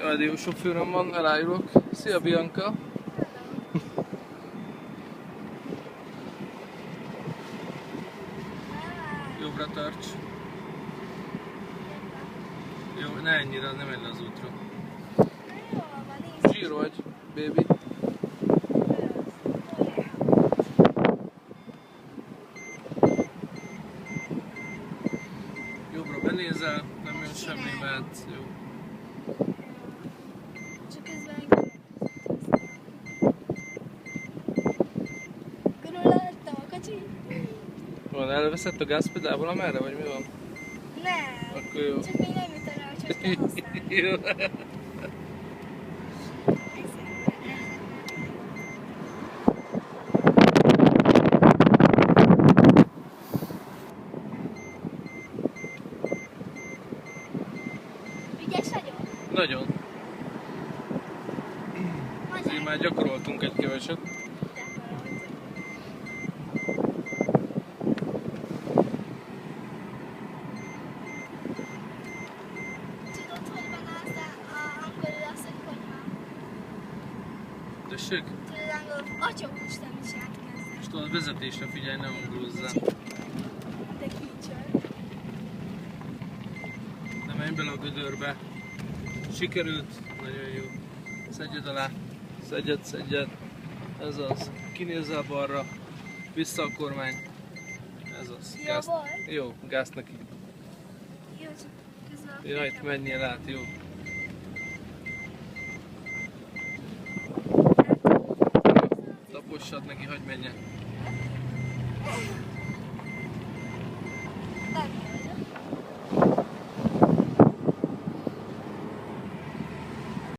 Rádiósofőröm van, elájulok. Szia Bianca! Jobbra tarts! Jó, ne ennyire, nem menj le az útra. Zsír vagy, baby. Jobbra benézel, nem jön semmi, mert jó. Csak közben körülöttem a kocsi. Van, elveszett a gázpedálból amerre, vagy mi van? Nem, Akkor jó. csak még nem jut rá, hogy kell használni. Jó. Ügyes vagyok? Nagyon. Azért már gyakoroltunk egy keveset. Tudod, hogy van az angolul az, hogy konyha? Tessék? Tudod angolul, atyókus nem is átkezdem. Most a vezetésre figyelj, ne angolozzál. De kincsön. Ne menj bele a gödörbe. Sikerült, nagyon jó. Szedjed alá. Szedjed. Ez az. Kinézzel balra. Vissza a kormány. Ez az. Jó Gázt. volt? Jó, gáz neki. Jó, csak közben a Jaj, itt menjél át, jó. Tapossad neki, hogy menjen. Nem.